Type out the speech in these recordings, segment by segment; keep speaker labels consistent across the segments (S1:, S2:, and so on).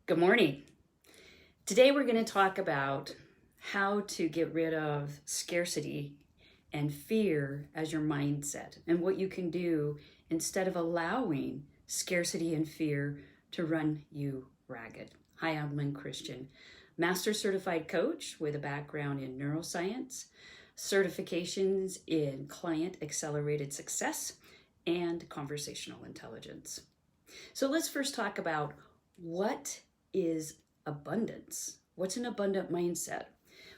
S1: Good morning. Today we're going to talk about how to get rid of scarcity and fear as your mindset and what you can do instead of allowing scarcity and fear to run you ragged. Hi, I'm Lynn Christian, Master Certified Coach with a background in neuroscience, certifications in Client Accelerated Success, and Conversational Intelligence. So let's first talk about what is abundance. What's an abundant mindset?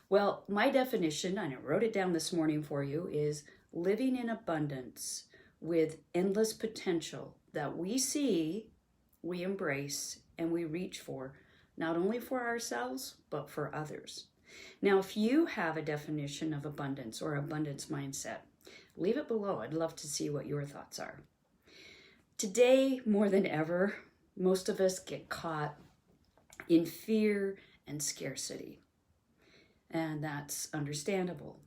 S1: Well, my definition, and I wrote it down this morning for you, is living in abundance with endless potential that we see, we embrace, and we reach for, not only for ourselves, but for others. Now, if you have a definition of abundance or abundance mindset, leave it below. I'd love to see what your thoughts are. Today, more than ever, most of us get caught in fear and scarcity. And that's understandable.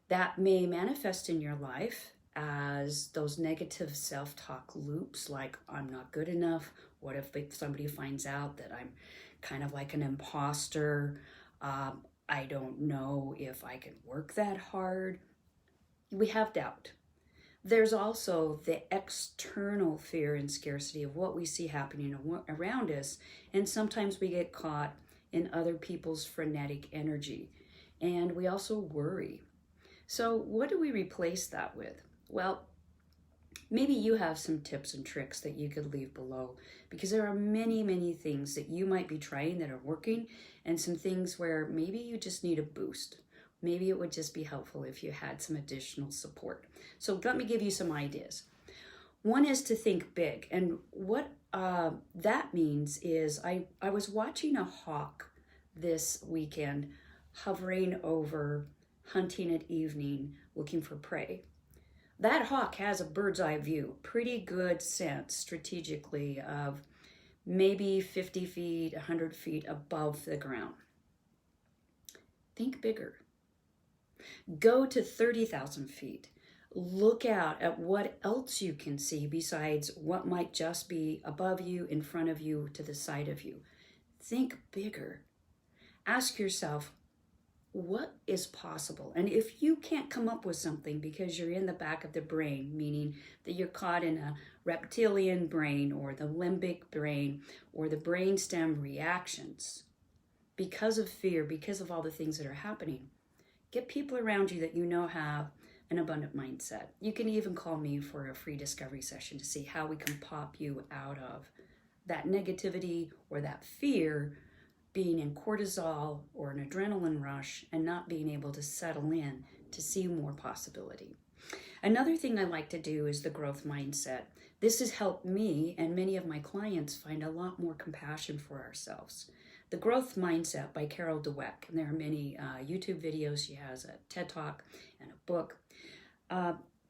S1: That may manifest in your life as those negative self-talk loops like, I'm not good enough. What if somebody finds out that I'm kind of like an imposter? I don't know if I can work that hard. We have doubt. There's also the external fear and scarcity of what we see happening around us. And sometimes we get caught in other people's frenetic energy. And we also worry. So what do we replace that with? Well, maybe you have some tips and tricks that you could leave below, because there are many, many things that you might be trying that are working, and some things where maybe you just need a boost. Maybe it would just be helpful if you had some additional support. So let me give you some ideas. One is to think big. And what that means is I was watching a hawk this weekend hovering over, hunting at evening, looking for prey. That hawk has a bird's eye view, pretty good sense strategically of maybe 50 feet, 100 feet above the ground. Think bigger. Go to 30,000 feet. Look out at what else you can see besides what might just be above you, in front of you, to the side of you. Think bigger. Ask yourself, what is possible? And if you can't come up with something because you're in the back of the brain, meaning that you're caught in a reptilian brain or the limbic brain or the brainstem reactions because of fear, because of all the things that are happening, get people around you that you know have an abundant mindset. You can even call me for a free discovery session to see how we can pop you out of that negativity or that fear, being in cortisol or an adrenaline rush and not being able to settle in to see more possibility. Another thing I like to do is the growth mindset. This has helped me and many of my clients find a lot more compassion for ourselves. The Growth Mindset by Dweck, and there are many YouTube videos. She has a TED Talk and a book.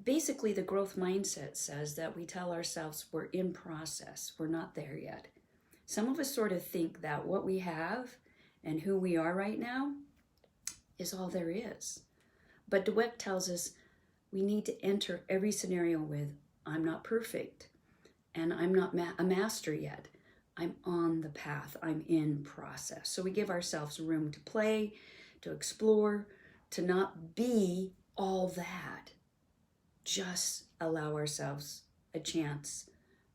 S1: Basically, the growth mindset says that we tell ourselves we're in process, we're not there yet. Some of us sort of think that what we have and who we are right now is all there is. But Dweck tells us we need to enter every scenario with, I'm not perfect, and I'm not a master yet. I'm on the path, I'm in process. So we give ourselves room to play, to explore, to not be all that. Just allow ourselves a chance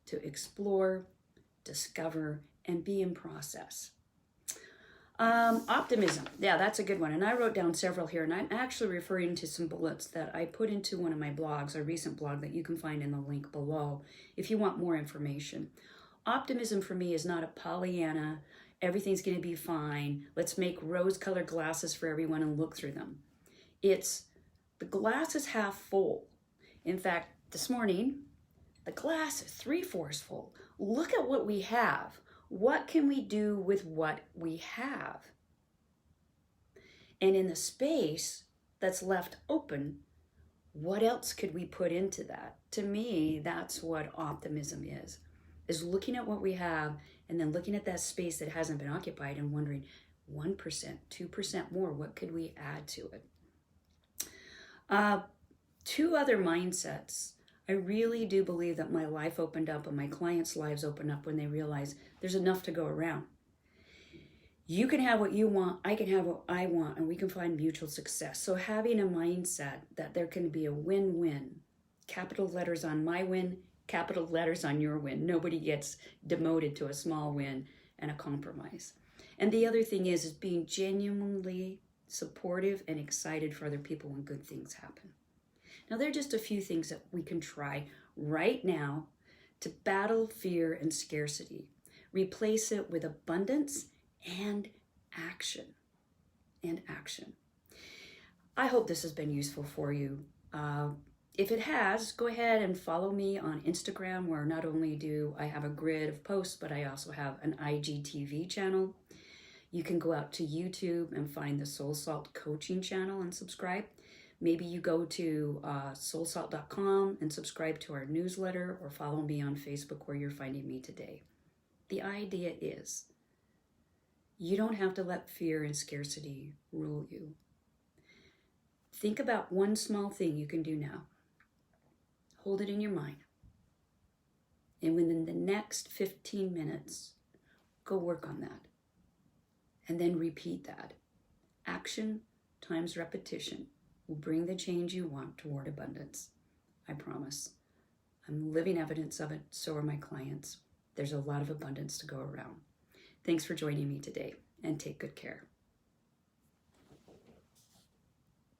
S1: to explore, discover, and be in process. Optimism, yeah, that's a good one. And I wrote down several here, and I'm actually referring to some bullets that I put into one of my blogs, a recent blog that you can find in the link below if you want more information. Optimism for me is not a Pollyanna, everything's going to be fine, let's make rose-colored glasses for everyone and look through them. It's the glass is half full. In fact, this morning, the glass is 3/4 full. Look at what we have. What can we do with what we have? And in the space that's left open, what else could we put into that? To me, that's what optimism is looking at what we have and then looking at that space that hasn't been occupied and wondering, 1%, 2% more, what could we add to it? Two other mindsets. I really do believe that my life opened up and my clients' lives opened up when they realized there's enough to go around. You can have what you want, I can have what I want, and we can find mutual success. So having a mindset that there can be a win-win, capital letters on my win, capital letters on your win. Nobody gets demoted to a small win and a compromise. And the other thing is being genuinely supportive and excited for other people when good things happen. Now, there are just a few things that we can try right now to battle fear and scarcity. Replace it with abundance and action. And action. I hope this has been useful for you. If it has, go ahead and follow me on Instagram, where not only do I have a grid of posts, but I also have an IGTV channel. You can go out to YouTube and find the Soul Salt Coaching channel and subscribe. Maybe you go to soulsalt.com and subscribe to our newsletter, or follow me on Facebook where you're finding me today. The idea is you don't have to let fear and scarcity rule you. Think about one small thing you can do now. Hold it in your mind. And within the next 15 minutes, go work on that. And then repeat that. Action times repetition will bring the change you want toward abundance. I promise. I'm living evidence of it. So are my clients. There's a lot of abundance to go around. Thanks for joining me today, and take good care.